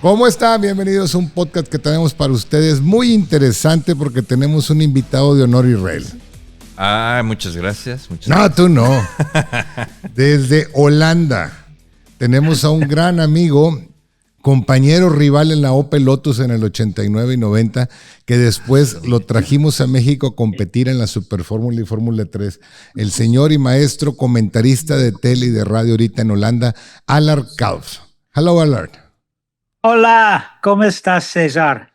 ¿Cómo están? Bienvenidos a un podcast que tenemos para ustedes muy interesante porque tenemos un invitado de honor, Israel. Muchas gracias. Tú no. Desde Holanda tenemos a un gran amigo, compañero rival en la Opel Lotus en el 89 y 90, que después lo trajimos a México a competir en la Super Fórmula y Fórmula 3. El señor y maestro comentarista de tele y de radio ahorita en Holanda, Allard Kalff. Hello, Allard. Hola, ¿cómo estás, César?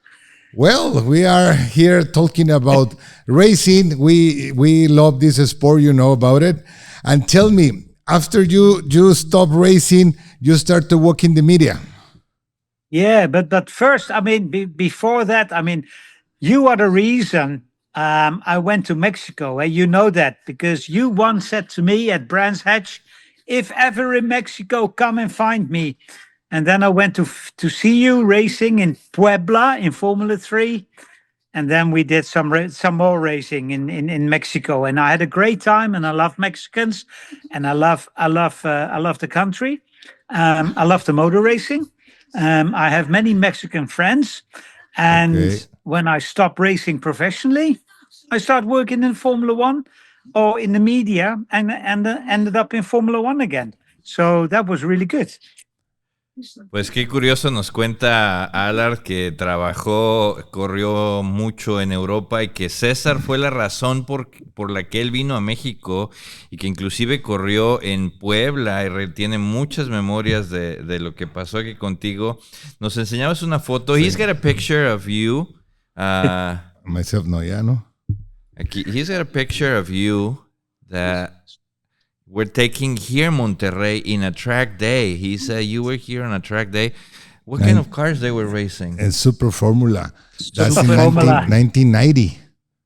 Well, we are here talking about racing. We love this sport, you know about it. And tell me, after you stop racing, you start to work in the media. Yeah, but first, before that, you are the reason I went to Mexico. You know that because you once said to me at Brands Hatch, if ever in Mexico, come and find me. And then I went to see you racing in Puebla in Formula 3. And then we did some more racing in Mexico. And I had a great time, and I love Mexicans, and I love the country. I love the motor racing. I have many Mexican friends. And when I stopped racing professionally, I started working in Formula 1 or in the media and ended up in Formula 1 again. So that was really good. Pues qué curioso, nos cuenta Allard que corrió mucho en Europa y que César fue la razón por la que él vino a México y que inclusive corrió en Puebla y tiene muchas memorias de lo que pasó aquí contigo. Nos enseñabas una foto. Sí. He's got a picture of you. Myself, no, ya no. Aquí, he's got a picture of you that we're taking here in Monterrey in a track day. He said you were here on a track day. What kind of cars they were racing? In Super Formula. That's in 1990,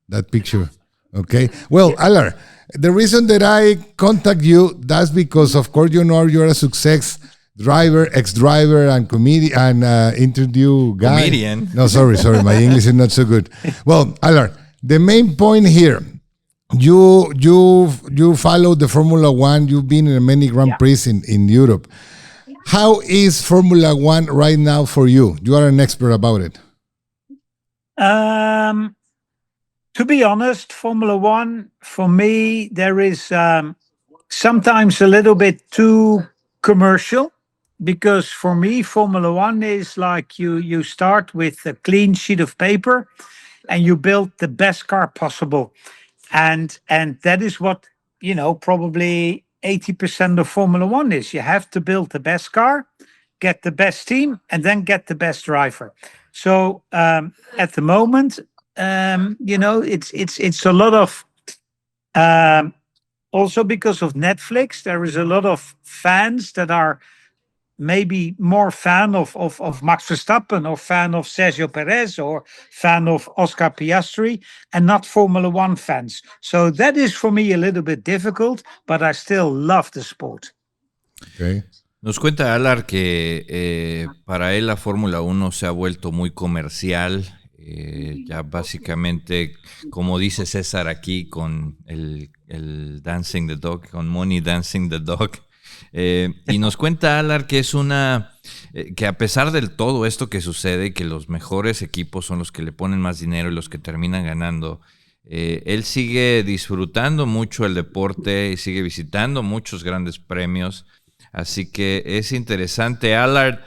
that picture. Okay. Well, Allard, the reason that I contact you, that's because, of course, you know you're a success driver, ex-driver, and comedian, and interview guy. Comedian. No, sorry. My English is not so good. Well, Allard, the main point here, You follow the Formula One. You've been in many Grand Prix in Europe. How is Formula One right now for you? You are an expert about it. To be honest, Formula One, for me, there is sometimes a little bit too commercial, because for me, Formula One is like you start with a clean sheet of paper and you build the best car possible. And that is what, probably 80% of Formula One is. You have to build the best car, get the best team, and then get the best driver. So at the moment, it's a lot of, also because of Netflix, there is a lot of fans that are maybe more fan of Max Verstappen or fan of Sergio Perez or fan of Oscar Piastri and not Formula One fans. So that is for me a little bit difficult, but I still love the sport. Okay. Nos cuenta Allard que para él la Fórmula 1 se ha vuelto muy comercial, ya básicamente, como dice César aquí, con el Dancing the Dog, con Money Dancing the Dog. Y nos cuenta Allard que es que a pesar de todo esto que sucede, que los mejores equipos son los que le ponen más dinero y los que terminan ganando, él sigue disfrutando mucho el deporte y sigue visitando muchos grandes premios. Así que es interesante. Allard,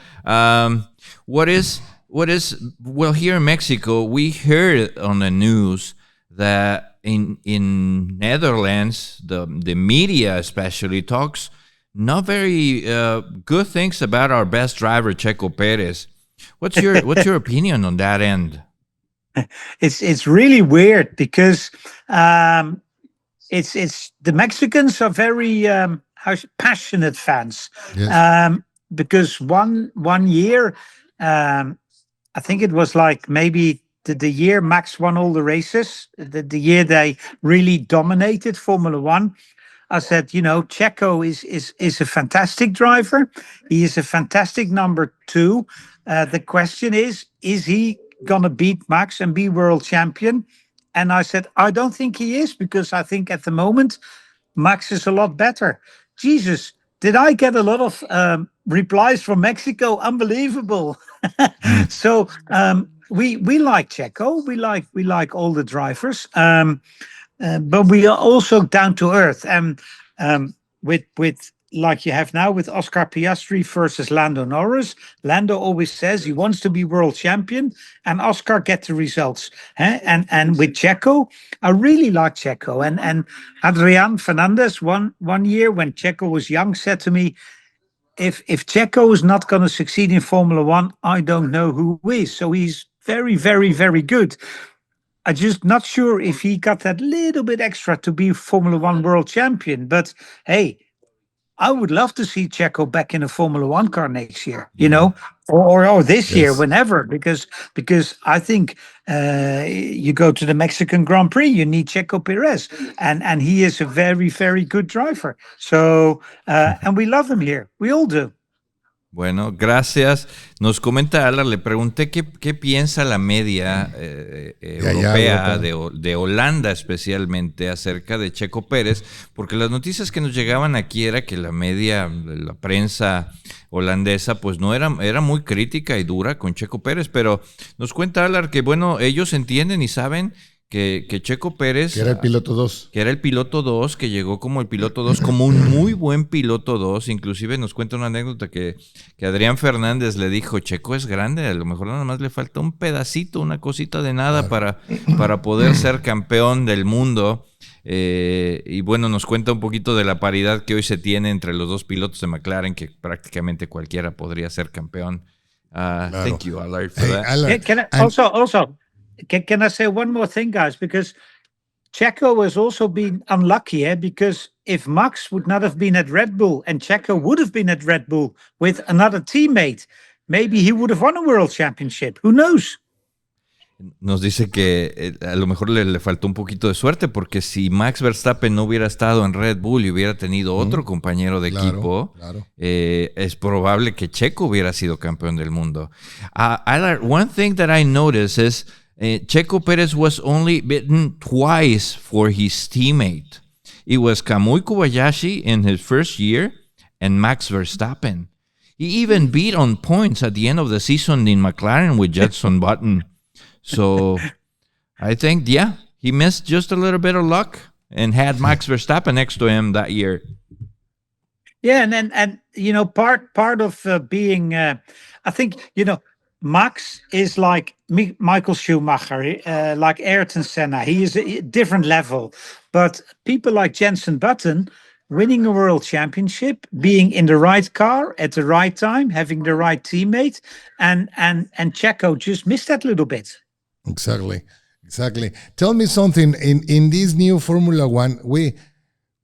well, here in Mexico, we heard on the news that in Netherlands, the media especially talks not very good things about our best driver, Checo Perez. What's your opinion on that end? It's really weird because it's the Mexicans are very passionate fans. Yes. Because one year, I think it was like maybe the year Max won all the races, the year they really dominated Formula One. I said, Checo is a fantastic driver. He is a fantastic number 2. The question is he going to beat Max and be world champion? And I said, I don't think he is, because I think at the moment, Max is a lot better. Jesus, did I get a lot of replies from Mexico, unbelievable. So we like Checo. We like all the drivers. But we are also down to earth. With like you have now with Oscar Piastri versus Lando Norris. Lando always says he wants to be world champion, and Oscar get the results. And with Checo, I really like Checo. And Adrian Fernandez one year when Checo was young said to me, if Checo is not going to succeed in Formula One, I don't know who is. So he's very, very, very good. I'm just not sure if he got that little bit extra to be Formula One world champion. But hey, I would love to see Checo back in a Formula One car next year, or this year, whenever, because I think you go to the Mexican Grand Prix, you need Checo Perez, and he is a very, very good driver. So, and we love him here. We all do. Bueno, gracias. Nos comenta Allard, le pregunté qué piensa la media europea de Holanda especialmente acerca de Checo Pérez, porque las noticias que nos llegaban aquí era que la media, la prensa holandesa, pues no era muy crítica y dura con Checo Pérez, pero nos cuenta Allard que bueno, ellos entienden y saben que Checo Pérez... Que era el piloto 2. Que era el piloto 2, que llegó como el piloto 2, como un muy buen piloto 2. Inclusive nos cuenta una anécdota que Adrián Fernández le dijo, Checo es grande, a lo mejor nada más le falta un pedacito, una cosita de nada para poder ser campeón del mundo. Y bueno, nos cuenta un poquito de la paridad que hoy se tiene entre los dos pilotos de McLaren, que prácticamente cualquiera podría ser campeón. Claro. Thank you, Allard, for that. Allard, Can I say one more thing, guys? Because Checo has also been unlucky, because if Max would not have been at Red Bull and Checo would have been at Red Bull with another teammate, maybe he would have won a world championship. Who knows? Nos dice que a lo mejor le faltó un poquito de suerte, porque si Max Verstappen no hubiera estado en Red Bull y hubiera tenido otro compañero de equipo, es probable que Checo hubiera sido campeón del mundo. Allard, one thing that I noticed is Checo Pérez was only beaten twice for his teammate. It was Kamui Kobayashi in his first year and Max Verstappen. He even beat on points at the end of the season in McLaren with Jenson Button. So I think, he missed just a little bit of luck and had Max Verstappen next to him that year. Yeah, and part of being, I think, Max is like Michael Schumacher, like Ayrton Senna. He is a different level. But people like Jenson Button, winning a world championship, being in the right car at the right time, having the right teammate, and Checo just missed that little bit. Exactly. Tell me something. In this new Formula One, we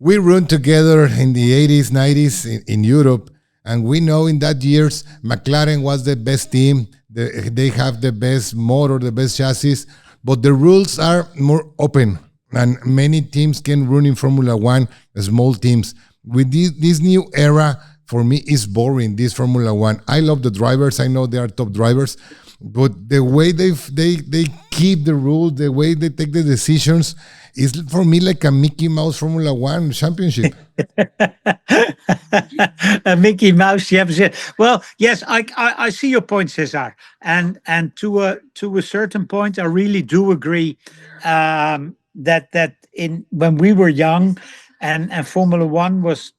run together in the 80s, 90s in Europe, and we know in that years McLaren was the best team. They have the best motor, the best chassis, but the rules are more open, and many teams can run in Formula One, small teams. With this new era, for me, is boring, this Formula One. I love the drivers. I know they are top drivers, but the way they keep the rules, the way they take the decisions, is for me like a Mickey Mouse Formula One championship. A Mickey Mouse championship. Well, yes, I see your point, César, and to a certain point, I really do agree that when we were young, and Formula One was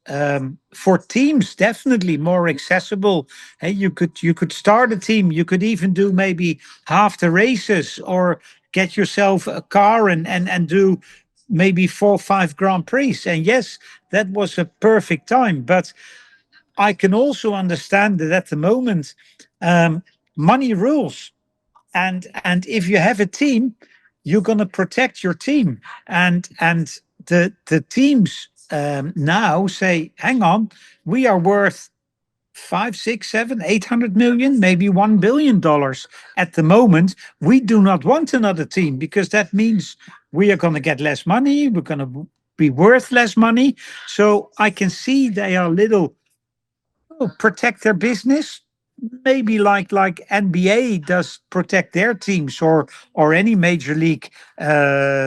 for teams definitely more accessible. Hey, you could start a team. You could even do maybe half the races, or get yourself a car and do maybe 4 or 5 Grand Prix. And yes, that was a perfect time. But I can also understand that at the moment, money rules. And if you have a team, you're going to protect your team. And the teams now say, hang on, we are worth 5, 6, 7, 800 million, maybe $1 billion at the moment. We do not want another team, because that means we are going to get less money. We're going to be worth less money. So I can see they are little protect their business, maybe like NBA does protect their teams, or any major league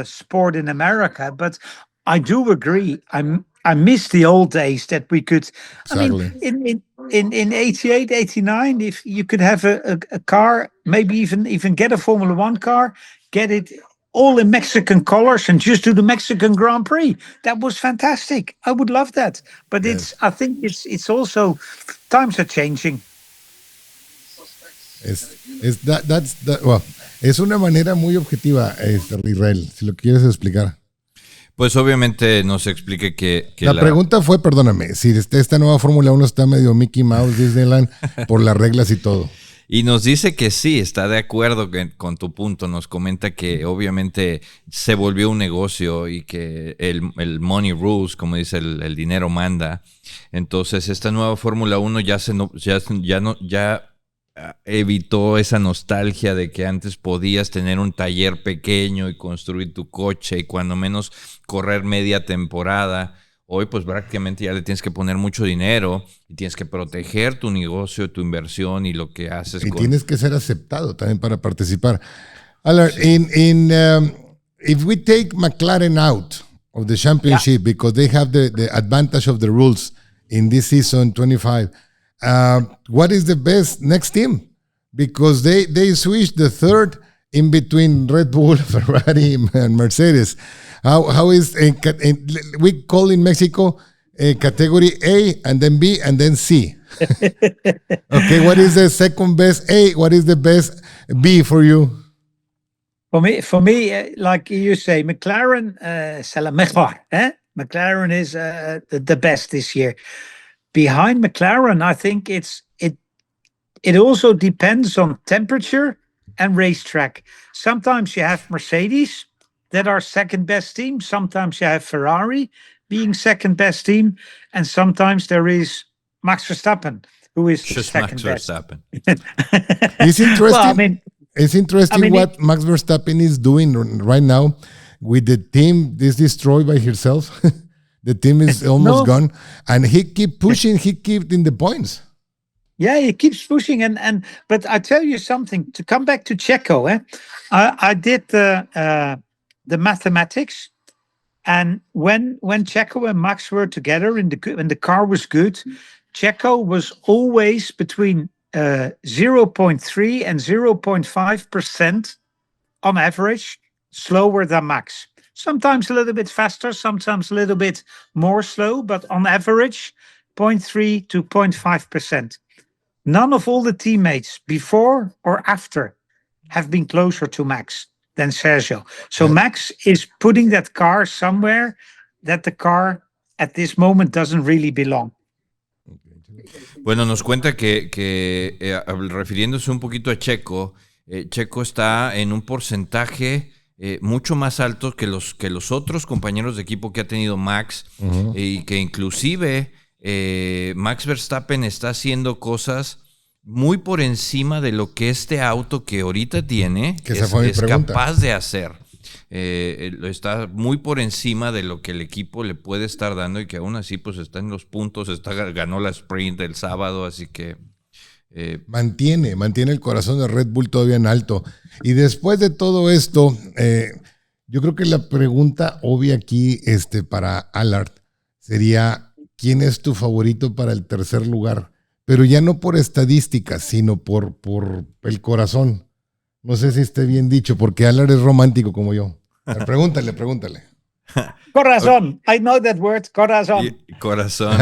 sport in America. But I do agree. I miss the old days that we could. Exactly. I mean, in 88, 89, if you could have a car, maybe even get a Formula One car, get it all in Mexican colors and just do the Mexican Grand Prix. That was fantastic. I would love that. But I think it's also, times are changing. Es una manera muy objetiva, Israel, si lo quieres explicar. Pues obviamente nos explique que la pregunta fue, perdóname, si esta nueva Fórmula 1 está medio Mickey Mouse, Disneyland, por las reglas y todo. Y nos dice que sí, está de acuerdo con tu punto. Nos comenta que obviamente se volvió un negocio y que el money rules, como dice, el dinero manda. Entonces esta nueva Fórmula 1 ya evitó esa nostalgia de que antes podías tener un taller pequeño y construir tu coche y cuando menos correr media temporada. Hoy pues prácticamente ya le tienes que poner mucho dinero y tienes que proteger tu negocio, tu inversión y lo que haces. Y tienes que ser aceptado también para participar. Allard, if we take McLaren out of the championship because they have the advantage of the rules in this season 25, what is the best next team? Because they switched the third in between Red Bull, Ferrari, and Mercedes. How is we call in Mexico category A and then B and then C? Okay, what is the second best A? What is the best B for you? For me, like you say, McLaren, c'est la mejor. McLaren is the best this year. Behind McLaren, I think it also depends on temperature and racetrack. Sometimes you have Mercedes that are second best team. Sometimes you have Ferrari being second best team, and sometimes there is Max Verstappen who is just second Max best. Verstappen. It's interesting. Well, it's interesting what Max Verstappen is doing right now with the team is destroyed by himself. The team is almost gone, and he keep pushing. He keep in the points. Yeah, he keeps pushing, but I tell you something. To come back to Checo, I did the mathematics, and when Checo and Max were together when the car was good, Checo was always between 0.3 and 0.5% on average slower than Max. Sometimes a little bit faster, sometimes a little bit more slow, but on average, 0.3 to 0.5%. None of all the teammates before or after have been closer to Max than Sergio. So Max is putting that car somewhere that the car at this moment doesn't really belong. Bueno, nos cuenta que refiriéndose un poquito a Checo, Checo está en un porcentaje mucho más alto que los otros compañeros de equipo que ha tenido Max, y que inclusive Max Verstappen está haciendo cosas muy por encima de lo que este auto que ahorita tiene es capaz de hacer. Está muy por encima de lo que el equipo le puede estar dando y que aún así pues está en los puntos, ganó la sprint el sábado, así que mantiene el corazón de Red Bull todavía en alto. Y después de todo esto, yo creo que la pregunta obvia aquí para Allard sería: ¿quién es tu favorito para el tercer lugar? Pero ya no por estadísticas, sino por el corazón. No sé si esté bien dicho, porque Allard es romántico como yo. Pregúntale. Corazón. I know that word, corazón. Corazón.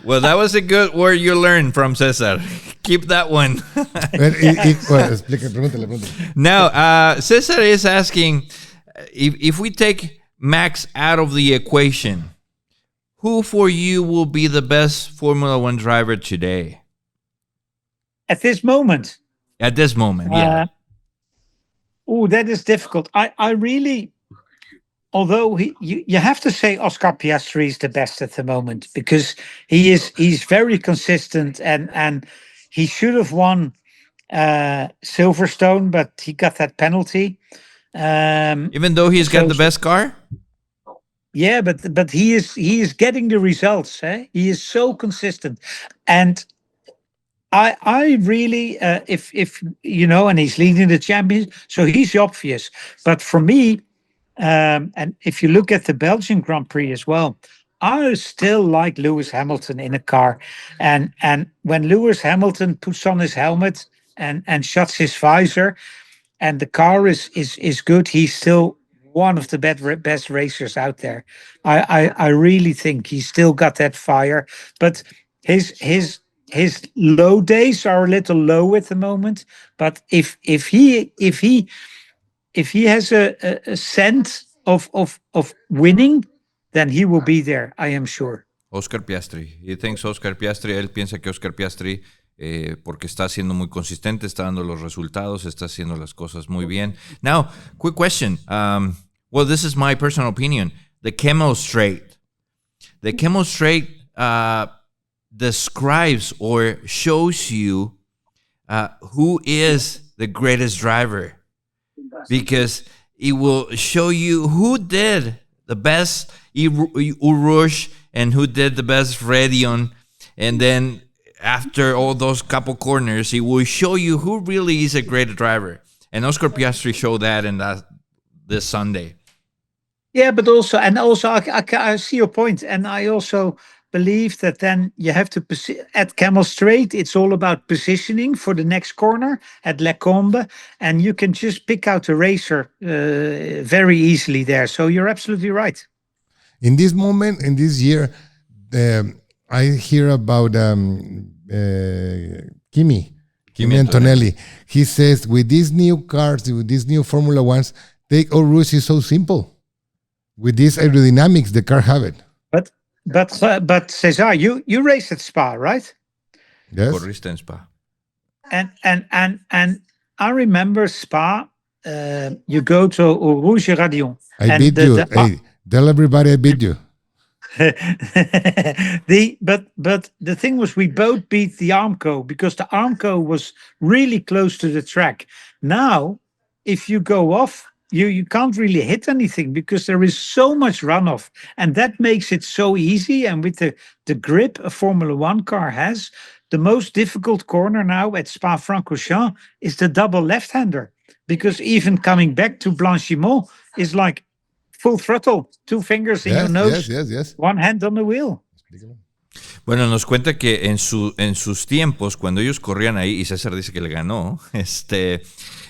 Well, that was a good word you learned from César. Keep that one. Pregúntale. Now, César is asking, if we take Max out of the equation, who for you will be the best Formula One driver today? At this moment? At this moment, yeah. That is difficult. I really, although you have to say Oscar Piastri is the best at the moment, because he's very consistent and he should have won Silverstone, but he got that penalty. Even though he's got the best car? Yeah, but he is getting the results. He is so consistent, and I really if and he's leading the champions, so he's obvious. But for me, and if you look at the Belgian Grand Prix as well, I still like Lewis Hamilton in a car, and when Lewis Hamilton puts on his helmet and shuts his visor, and the car is good, he's still one of the best racers out there. I really think he's still got that fire, but his low days are a little low at the moment. But if he has a sense of winning, then he will be there, I am sure. Oscar Piastri. He thinks Oscar Piastri, él piensa que Oscar Piastri, porque está siendo muy consistente, está dando los resultados, está haciendo las cosas muy bien. Now, quick question. Well, this is my personal opinion. The Camel Straight. The Camel Straight describes or shows you who is the greatest driver, because it will show you who did the best Urush and who did the best Redion, and then after all those couple corners, it will show you who really is a great driver. And Oscar Piastri showed that in this Sunday. Yeah, but also I see your point, and I also believe that then you have to at Camel Straight, it's all about positioning for the next corner at Les Combes, and you can just pick out a racer very easily there. So you're absolutely right. In this moment, in this year, I hear about Kimi Antonelli. He says, with these new cars, with these new Formula Ones, take all rules is so simple. With this aerodynamics, the car have it. But Cesar, you raced at Spa, right? Yes. Corriste en Spa. And I remember Spa. You go to Rouge Radion. I beat you. Hey, tell everybody I beat you. But the thing was, we both beat the Armco because the Armco was really close to the track. Now, if you go off, you can't really hit anything because there is so much runoff, and that makes it so easy. And with the grip a Formula One car has, the most difficult corner now at Spa-Francorchamps is the double left-hander, because even coming back to Blanchimont is like full throttle, 2 fingers in your nose, one hand on the wheel. Bueno, nos cuenta que en sus tiempos, cuando ellos corrían ahí, y César dice que le ganó,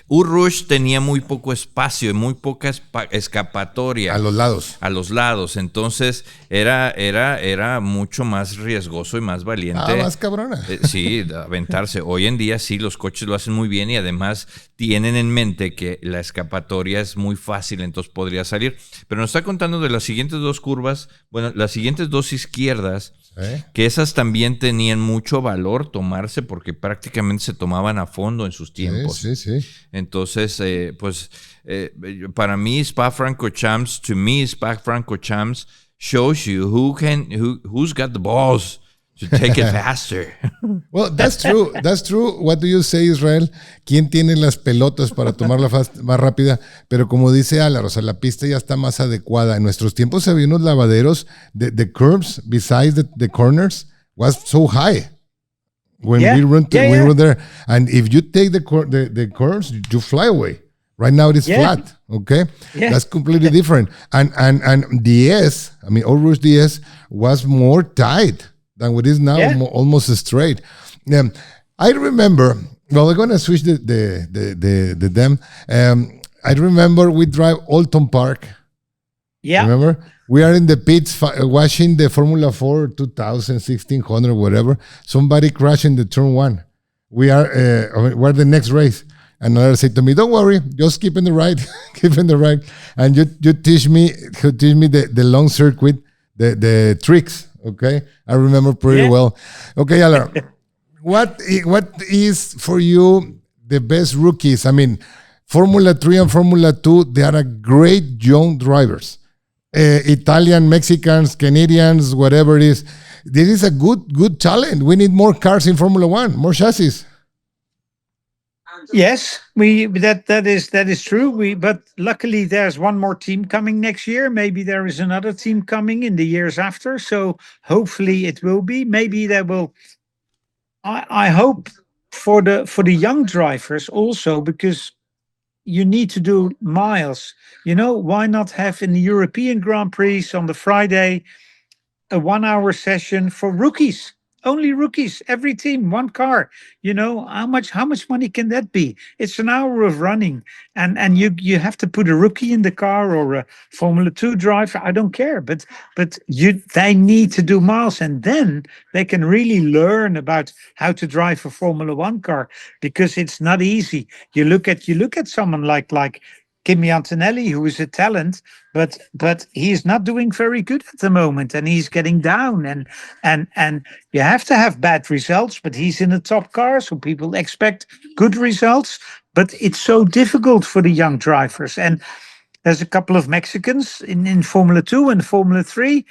Urush tenía muy poco espacio y muy poca escapatoria. A los lados. A los lados. Entonces era mucho más riesgoso y más valiente. Más cabrona. Sí, aventarse. Hoy en día sí, los coches lo hacen muy bien y además tienen en mente que la escapatoria es muy fácil, entonces podría salir. Pero nos está contando de las siguientes 2 curvas, bueno, las siguientes 2 izquierdas, que esas también tenían mucho valor tomarse porque prácticamente se tomaban a fondo en sus tiempos. Sí. Entonces, para mí, Spa-Francorchamps shows you who's got the balls to take it faster. Well, that's true. That's true. What do you say, Israel? ¿Quién tiene las pelotas para tomarla más rápida? Pero como dice Allard, o sea, la pista ya está más adecuada. En nuestros tiempos había unos lavaderos, the curves besides the corners was so high. When we were there, and if you take the curves, you fly away. Right now it is flat, okay? Yeah. That's completely different. And DS, I mean, Orush DS was more tight than what is now, almost straight. I remember. Well, we're gonna switch the them. I remember we drive Alton Park. Yeah. Remember? We are in the pits watching the Formula 4 2000, 1600, whatever. Somebody crashed in the turn 1. We're the next race. And another said to me, don't worry, just keep in the right, And you teach me the long circuit, the tricks, okay? I remember pretty well. Okay, Allard, what is for you the best rookies? I mean, Formula 3 and Formula 2, they are great young drivers. Italian, Mexicans, Canadians, whatever it is. This is a good talent. We need more cars in Formula One, more chassis. Yes, that is true. But luckily there's one more team coming next year. Maybe there is another team coming in the years after. So hopefully it will be. Maybe there will. I hope for the young drivers also, because you need to do miles. You know, why not have in the European Grand Prix on the Friday a 1 hour session for rookies. Only rookies, every team, one car. How much money can that be? It's an hour of running, and you have to put a rookie in the car or a Formula 2 driver. I don't care, but they need to do miles, and then they can really learn about how to drive a Formula 1 car, because it's not easy. You look at someone like Kimi Antonelli, who is a talent, but he's not doing very good at the moment, and he's getting down. And you have to have bad results, but he's in a top car, so people expect good results. But it's so difficult for the young drivers. And there's a couple of Mexicans in Formula 2 and Formula 3,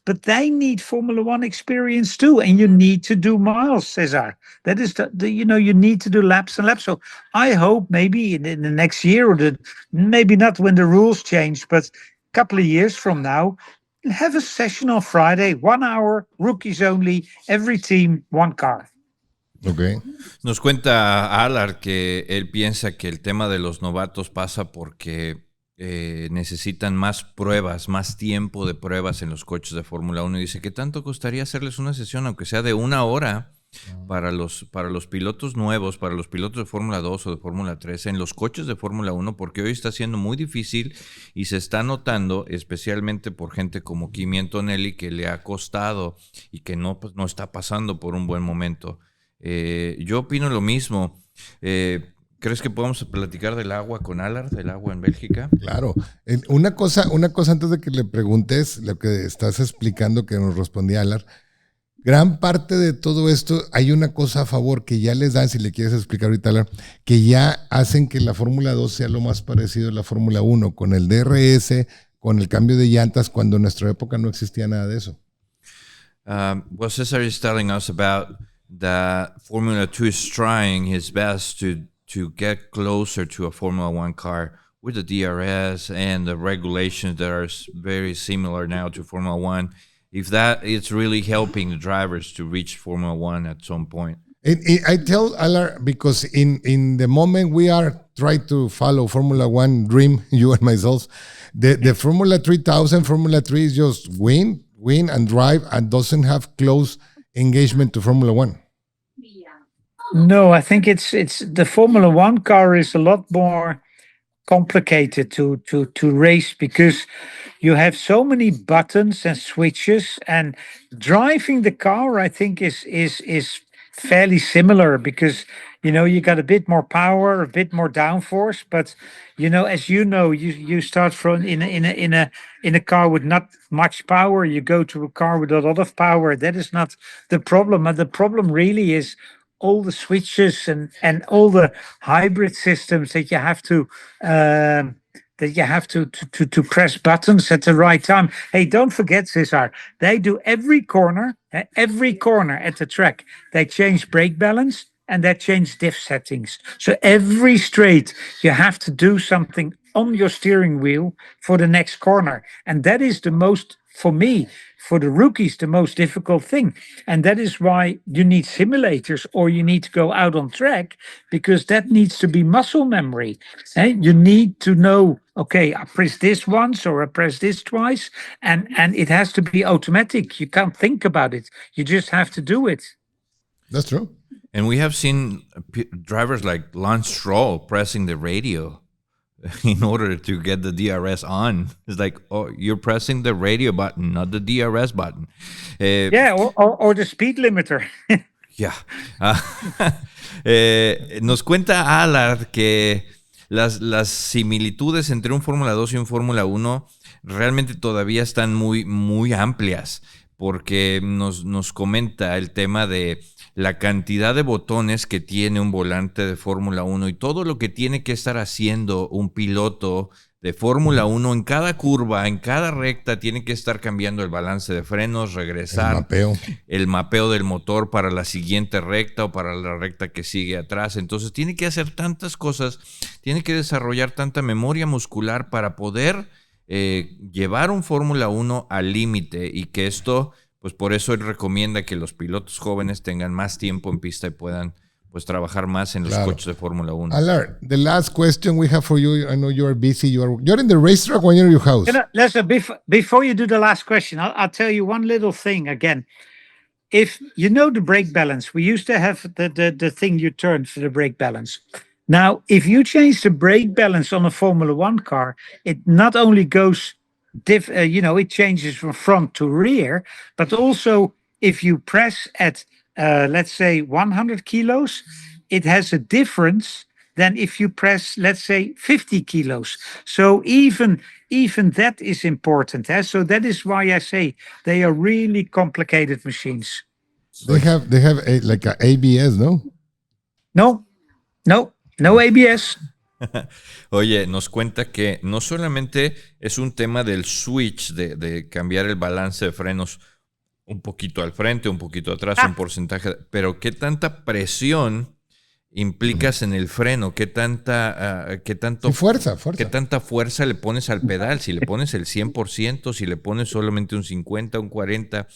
but they need Formula 1 experience too. And you need to do miles, Cesar. That is you need to do laps and laps. So I hope maybe in the next year, or maybe not when the rules change, but a couple of years from now, have a session on Friday, 1 hour, rookies only, every team, one car. Okay. Nos cuenta Allard que él piensa que el tema de los novatos pasa porque necesitan más pruebas, más tiempo de pruebas en los coches de Fórmula 1, y dice que tanto costaría hacerles una sesión, aunque sea de 1 hora, para los pilotos nuevos, para los pilotos de Fórmula 2 o de Fórmula 3 en los coches de Fórmula 1, porque hoy está siendo muy difícil y se está notando, especialmente por gente como Kimi Antonelli, que le ha costado y que no está pasando por un buen momento. Yo opino lo mismo. ¿Crees que podemos platicar del agua con Allard, del agua en Bélgica? Claro. Una cosa antes de que le preguntes lo que estás explicando, que nos respondía Allard. Gran parte de todo esto, hay una cosa a favor que ya les dan, si le quieres explicar ahorita, Allard, que ya hacen que la Fórmula 2 sea lo más parecido a la Fórmula 1, con el DRS, con el cambio de llantas, cuando en nuestra época no existía nada de eso. Well, Cesar is telling us about the Formula 2 is trying his best to get closer to a Formula 1 car with the DRS and the regulations that are very similar now to Formula 1. If that is really helping the drivers to reach Formula 1 at some point. I tell Allard, because in the moment we are trying to follow Formula 1 dream, you and myself, the Formula 3000, Formula 3 is just win and drive, and doesn't have close engagement to Formula 1. No, I think it's the Formula 1 car is a lot more complicated to race, because you have so many buttons and switches, and driving the car, I think, is fairly similar, because you got a bit more power, a bit more downforce, but as you start from in a car with not much power, you go to a car with a lot of power. That is not the problem. And the problem really is all the switches and all the hybrid systems that you have to to press buttons at the right time. Hey, don't forget, Cesar, they do every corner at the track. They change brake balance and they change diff settings. So every straight, you have to do something on your steering wheel for the next corner. And that is the most, for me, for the rookies, the most difficult thing. And that is why you need simulators, or you need to go out on track, because that needs to be muscle memory. You need to know, okay, I press this once or I press this twice, and it has to be automatic. You can't think about it. You just have to do it. That's true. And we have seen drivers like Lance Stroll pressing the radio in order to get the DRS on. It's like, oh, you're pressing the radio button, not the DRS button. Or the speed limiter. Yeah. Nos cuenta Allard que las similitudes entre un Fórmula 2 y un Fórmula 1 realmente todavía están muy, muy amplias, porque nos comenta el tema de la cantidad de botones que tiene un volante de Fórmula 1 y todo lo que tiene que estar haciendo un piloto de Fórmula 1 en cada curva, en cada recta, tiene que estar cambiando el balance de frenos, regresar, el mapeo del motor para la siguiente recta o para la recta que sigue atrás. Entonces tiene que hacer tantas cosas, tiene que desarrollar tanta memoria muscular para poder llevar un Fórmula 1 al límite, y que esto, pues por eso él recomienda que los pilotos jóvenes tengan más tiempo en pista y puedan pues trabajar más en los coches de Fórmula 1. Allard, the last question we have for you. I know you are busy. You're in the racetrack when you're in your house. Listen, before you do the last question, I'll tell you one little thing again. If you know the brake balance, we used to have the thing you turn for the brake balance. Now, if you change the brake balance on a Formula One car, it not only goes, it changes from front to rear, but also if you press at, let's say, 100 kilos, it has a difference than if you press, let's say, 50 kilos. So even that is important. So that is why I say they are really complicated machines. They have like a ABS, ¿no? No ABS. Oye, nos cuenta que no solamente es un tema del switch, de cambiar el balance de frenos un poquito al frente, un poquito atrás, un porcentaje, pero qué tanta presión implicas en el freno, qué tanta fuerza. Qué tanta fuerza le pones al pedal, si le pones el 100%, si le pones solamente un 50, un 40,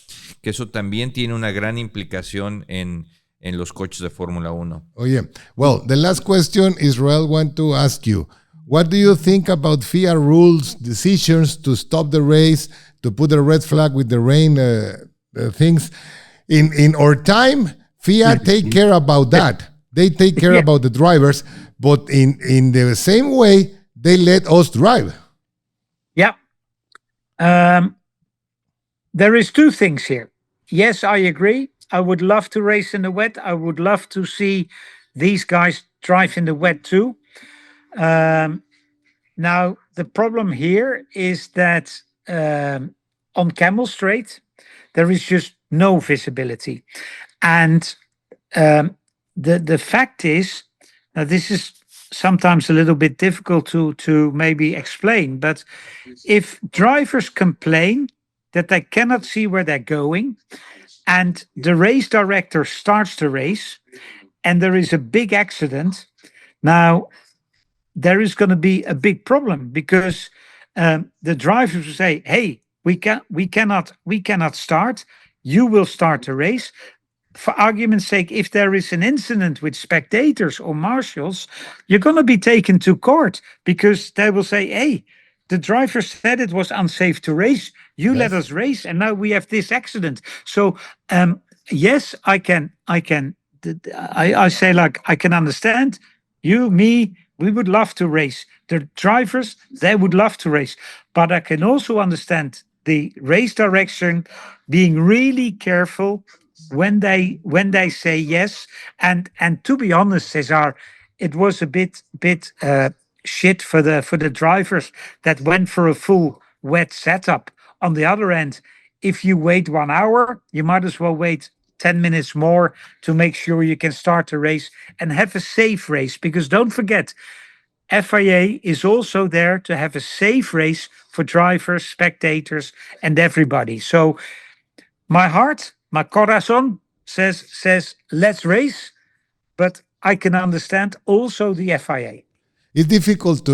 que eso también tiene una gran implicación en los coches de Fórmula 1. Oye, well, the last question Israel want to ask you. What do you think about FIA rules, decisions to stop the race, to put a red flag with the rain things? In our time, FIA take care about that. They take care about the drivers, but in the same way, they let us drive. Yeah. There is two things here. Yes, I agree. I would love to race in the wet. I would love to see these guys drive in the wet too. Now, the problem here is that on Camel Straight, there is just no visibility. And the fact is, now this is sometimes a little bit difficult to maybe explain, but if drivers complain that they cannot see where they're going, and the race director starts the race, and there is a big accident, now there is going to be a big problem because the drivers will say, "Hey, we cannot start. You will start the race." For argument's sake, if there is an incident with spectators or marshals, you're going to be taken to court because they will say, "Hey, the driver said it was unsafe to race. You let us race, and now we have this accident." So, yes, I say, like, I can understand you, me. We would love to race. The drivers, they would love to race, but I can also understand the race direction being really careful when they say yes. And to be honest, César, it was a bit shit for the drivers that went for a full wet setup. On the other end, if you wait 1 hour, you might as well wait 10 minutes more to make sure you can start the race and have a safe race. Because don't forget, FIA is also there to have a safe race for drivers, spectators, and everybody. So my heart, my corazón says let's race, but I can understand also the FIA. It's difficult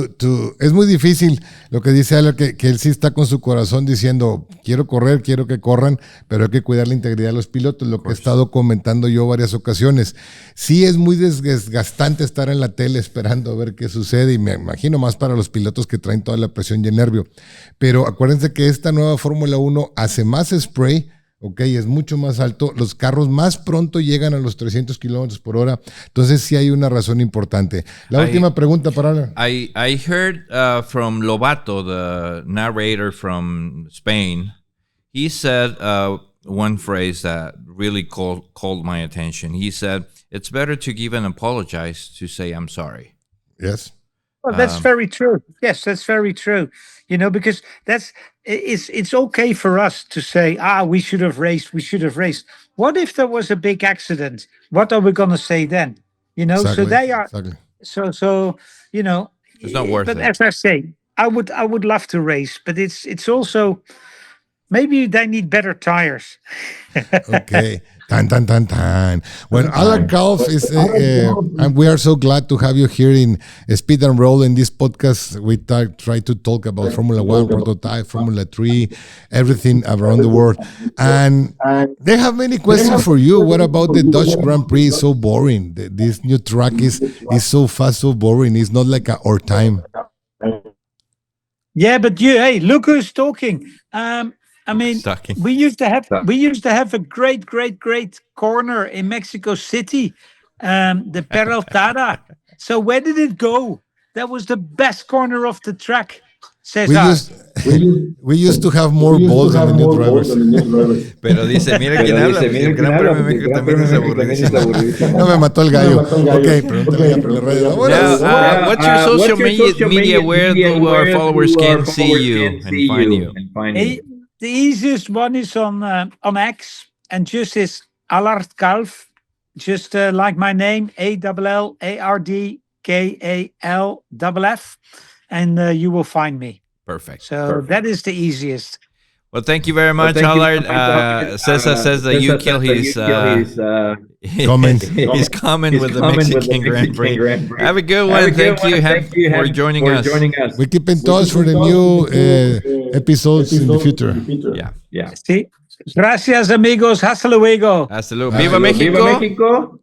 es muy difícil lo que dice Allard, que él sí está con su corazón diciendo, quiero correr, quiero que corran, pero hay que cuidar la integridad de los pilotos, lo que he estado comentando yo varias ocasiones. Sí es muy desgastante estar en la tele esperando a ver qué sucede, y me imagino más para los pilotos que traen toda la presión y el nervio. Pero acuérdense que esta nueva Fórmula 1 hace más spray, es mucho más alto, los carros más pronto llegan a los 300 kilómetros por hora, entonces sí hay una razón importante. La última pregunta para... I heard from Lobato, the narrator from Spain, he said one phrase that really called my attention. He said, it's better to give and apologize to say I'm sorry. Yes. Well, that's very true. Yes, that's very true. Because it's okay for us to say, we should have raced. What if there was a big accident? What are we going to say then? Exactly, so they are, exactly. so it's not worth it. But as I say, I would love to race, but it's also, maybe they need better tires. Okay. Tan, tan, tan, tan. Well, Allard Kalff is, and we are so glad to have you here in Speed and Roll. In this podcast, we try to talk about Formula One, prototype, Formula 3, everything around the world. And they have many questions for you. What about the Dutch Grand Prix? It's so boring. This new track is so fast, so boring. It's not like our time. Yeah, but hey, look who's talking. I mean, we used to have a great corner in Mexico City, the Peraltada. So where did it go? That was the best corner of the track. César. We used to have more balls than the new drivers. Pero dice, mira quién habla, el Gran Premio de México también es aburridísimo. No, me mató el gallo. Ok, pregúntale a la radio. What's your social media where do our followers can see you and find you? The easiest one is on X, and just is Allard Kalff, just like my name, ALLARDKALFF, and you will find me. Perfect. So that is the easiest. Well, thank you very much, Allard. Cesar says that you kill his comment. His comment with the Mexican Grand Prix. Have a good one. Thank you for joining us. We keep in touch for the new episodes in the future. Yeah. Sí. Gracias, amigos. Hasta luego. Hasta luego. Viva Mexico.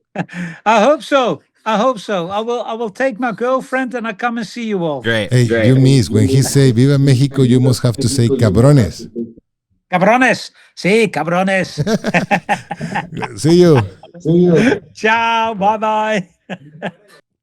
I hope so. I will take my girlfriend and I come and see you all. Great. Hey, you miss when he say Viva Mexico, you must have to say cabrones. Cabrones. Sí, cabrones. See you. Chao. Bye.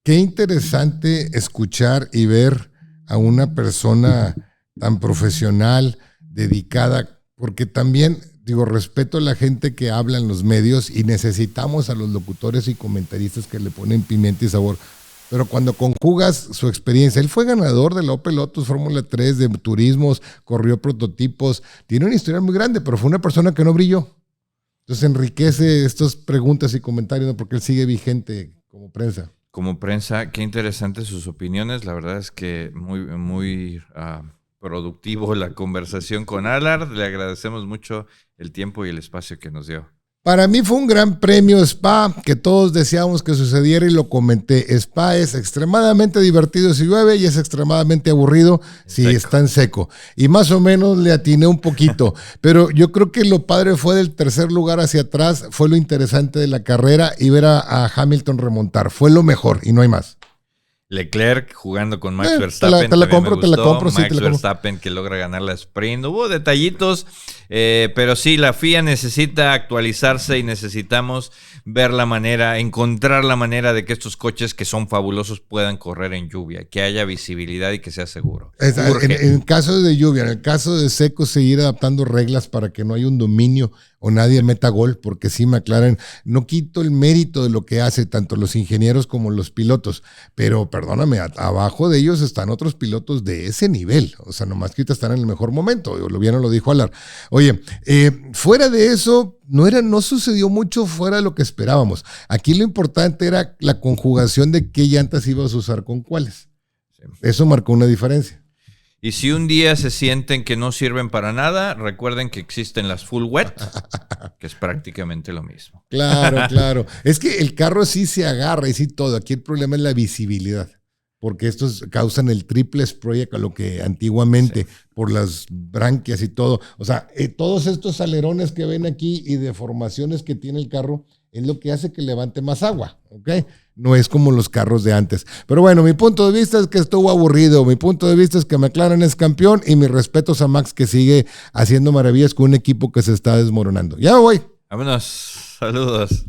Qué interesante escuchar y ver a una persona tan profesional, dedicada, porque también, digo, respeto a la gente que habla en los medios y necesitamos a los locutores y comentaristas que le ponen pimienta y sabor. Pero cuando conjugas su experiencia, él fue ganador de la Opel Lotus Fórmula 3, de turismos, corrió prototipos, tiene una historia muy grande, pero fue una persona que no brilló. Entonces enriquece estas preguntas y comentarios, ¿no? Porque él sigue vigente como prensa. Como prensa, qué interesantes sus opiniones. La verdad es que muy productivo la conversación con Allard. Le agradecemos mucho el tiempo y el espacio que nos dio. Para mí fue un gran premio Spa, que todos deseábamos que sucediera y lo comenté. Spa es extremadamente divertido si llueve y es extremadamente aburrido si está en seco. Y más o menos le atiné un poquito. Pero yo creo que lo padre fue del tercer lugar hacia atrás, fue lo interesante de la carrera y ver a Hamilton remontar. Fue lo mejor y no hay más. Leclerc jugando con Max Verstappen. Te la compro. Max Verstappen que logra ganar la sprint. Hubo detallitos, pero sí, la FIA necesita actualizarse y necesitamos ver la manera, encontrar la manera de que estos coches que son fabulosos puedan correr en lluvia, que haya visibilidad y que sea seguro. En el caso de lluvia, en el caso de seco, seguir adaptando reglas para que no haya un dominio o nadie meta gol, porque sí, McLaren, no quito el mérito de lo que hace tanto los ingenieros como los pilotos, pero perdóname, abajo de ellos están otros pilotos de ese nivel, o sea, nomás que ahorita están en el mejor momento, lo bien lo dijo Allard. Oye, fuera de eso, no sucedió mucho fuera de lo que esperábamos. Aquí lo importante era la conjugación de qué llantas ibas a usar con cuáles. Sí. Eso marcó una diferencia. Y si un día se sienten que no sirven para nada, recuerden que existen las full wet, que es prácticamente lo mismo. Claro. Es que el carro sí se agarra y sí todo. Aquí el problema es la visibilidad, porque estos causan el triple spray a lo que antiguamente, por las branquias y todo. O sea, todos estos alerones que ven aquí y deformaciones que tiene el carro es lo que hace que levante más agua, ¿ok? No es como los carros de antes. Pero bueno, mi punto de vista es que estuvo aburrido. Mi punto de vista es que McLaren es campeón y mis respetos a Max, que sigue haciendo maravillas con un equipo que se está desmoronando. Ya me voy. Vámonos. Saludos.